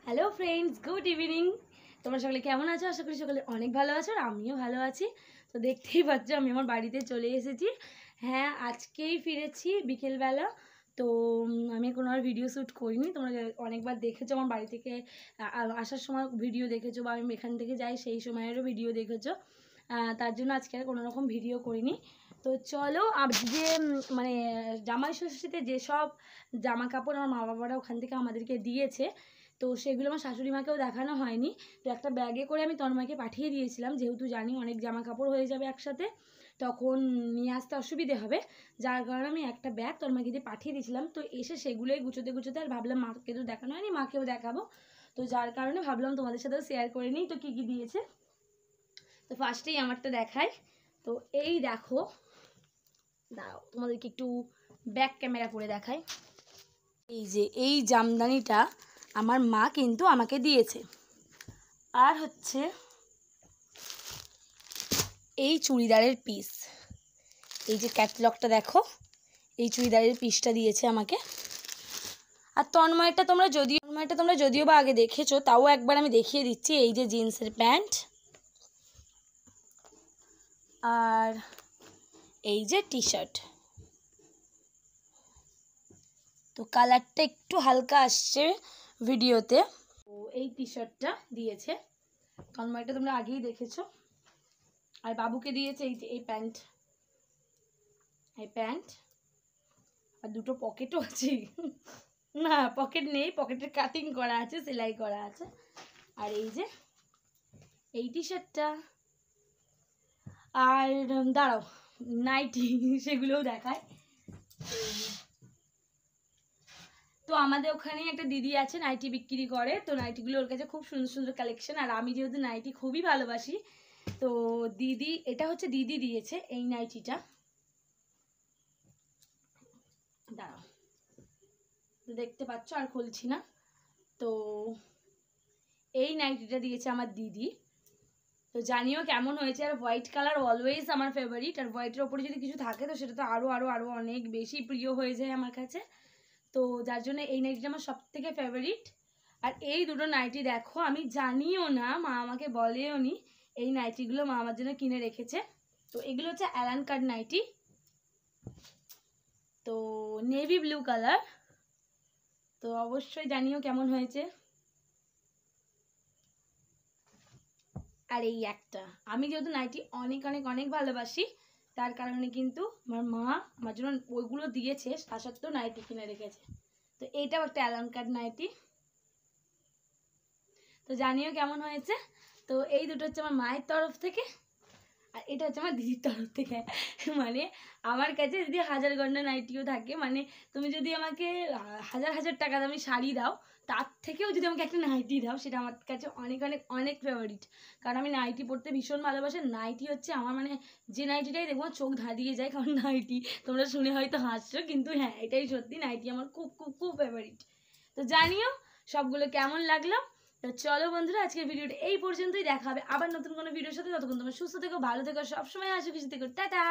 Hello friends, good evening. তোমরা সকলে কেমন আছো? আশা করি সকলে অনেক ভালো আছো আর আমিও ভালো আছি। তো দেখতেই পাচ্ছ আমি আমার বাড়িতে চলে এসেছি। হ্যাঁ, আজকেই ফিরেছি বিকেলবেলা। তো আমি কোনো আর ভিডিও শ্যুট করিনি। তোমরা অনেকবার দেখেছো আমার বাড়ি থেকে আসার সময় ভিডিও দেখেছো, বা আমি এখান থেকে যাই সেই সময়েরও ভিডিও দেখেছো। তার জন্য আজকে আর কোনো রকম ভিডিও করিনি। তো চলো, আজকে মানে জামাই ষষ্ঠীতে যেসব জামা কাপড় আমার মা বাবারা ওখান থেকে আমাদেরকে দিয়েছে, তো সেগুলো আমার শাশুড়ি মাকেও দেখানো হয়নি। তো একটা ব্যাগে করে আমি তন্ময়কে পাঠিয়ে দিয়েছিলাম, যেহেতু জানি অনেক জামা কাপড় হয়ে যাবে একসাথে, তখন নিয়ে আসতে অসুবিধে হবে। যার কারণে আমি একটা ব্যাগ তন্ময়কে দিয়ে পাঠিয়ে দিয়েছিলাম। তো এসে সেগুলোই গুছোতে গুছোতে আর ভাবলাম মাকে তো দেখানো হয়নি, মাকেও দেখাবো। তো যার কারণে ভাবলাম তোমাদের সাথেও শেয়ার করে নিই তো কী কী দিয়েছে। তো ফার্স্টেই আমারটা দেখাই। তো এই দেখো, দাও তোমাদেরকে একটু ব্যাক ক্যামেরা করে দেখাই। এই যে এই জামদানিটা আমার মা কিন্তু আমাকে দিয়েছে। আর হচ্ছে এই চুড়িদারের পিস, এই যে ক্যাটলগটা দেখো, এই চুড়িদারের পিসটা দিয়েছে আমাকে। আর তন্ময়টা তোমরা যদিও বা আগে দেখেছো, তাও একবার আমি দেখিয়ে দিচ্ছি। এই যে জিন্সের প্যান্ট, আর এই যে টি শার্ট। তো কালারটা একটু হালকা আসছে ভিডিওতে। তো এই টি শার্টটা দিয়েছে। তন্ময়টা তোমরা আগেই দেখেছো। আর বাবুকে দিয়েছে এই যে এই প্যান্ট, আর দুটো পকেটও আছে। না, পকেট নেই, পকেটের কাটিং করা আছে, সেলাই করা আছে। আর এই যে এই টি শার্টটা, আর দাঁড়াও নাইটি সেগুলোও দেখায়। তো আমাদের ওখানে একটা দিদি আছে, নাইটি বিক্রি করে। তো নাইটিগুলো ওর কাছে খুব সুন্দর সুন্দর কালেকশন। আর আমি যেহেতু নাইটি খুবই ভালোবাসি, তো দিদি, এটা হচ্ছে দিদি দিয়েছে এই নাইটিটা। দাঁড়াও, তো দেখতে পাচ্ছ, আর খুলছি না। তো এই নাইটিটা দিয়েছে আমার দিদি। তো জানিও কেমন হয়েছে। আর হোয়াইট কালার অলওয়েজ আমার ফেভারিট। আর হোয়াইটের ওপরে যদি কিছু থাকে তো সেটা তো আরও আরও আরও অনেক বেশি প্রিয় হয়ে যায় আমার কাছে। তো যার জন্য এই নাইটিটা আমার সব থেকে ফেভারিট। আর এই দুটো নাইটি দেখো, আমি জানিও না, মা আমাকে বলেও নি, এই নাইটিগুলো মা আমার জন্য কিনে রেখেছে। তো এগুলো হচ্ছে অ্যালান কাট নাইটি। তো নেভি ব্লু কালার। তো অবশ্যই জানিও কেমন হয়েছে। আর এই একটা, আমি যেহেতু নাইটি অনেক অনেক অনেক ভালোবাসি, তার কারণে কিন্তু আমার মা আমার জন্য ওইগুলো দিয়েছে, তা সত্ত্বেও নাইটি কিনে রেখেছে। তো এইটাও একটা অ্যালান কাট নাইটি। তো জানিও কেমন হয়েছে। তো এই দুটো হচ্ছে আমার মায়ের তরফ থেকে, আর এটা হচ্ছে আমার দিদির তরফ থেকে। মানে আমার কাছে যদি হাজার গন্ডা নাইটিও থাকে, মানে তুমি যদি আমাকে হাজার হাজার টাকা দামি শাড়ি দাও, তার থেকেও যদি আমাকে একটা নাইটি দাও, সেটা আমার কাছে অনেক অনেক অনেক ফেভারিট। কারণ আমি নাইটি পরতে ভীষণ ভালোবাসি। নাইটি হচ্ছে আমার, মানে যে নাইটিটাই দেখবো চোখ ধাঁধিয়ে যায়। কারণ নাইটি, তোমরা শুনে হয়তো হাসছো, কিন্তু হ্যাঁ এটাই সত্যি, নাইটি আমার খুব খুব খুব ফেভারিট। তো জানিও সবগুলো কেমন লাগলো। তো চলো বন্ধুরা, আজকের ভিডিওটা এই পর্যন্তই। দেখা হবে আবার নতুন কোনো ভিডিওর সাথে। ততক্ষণ তোমরা সুস্থ থেকো, ভালো থেকো, সবসময় হাসি খুশি থেকো। টাটা।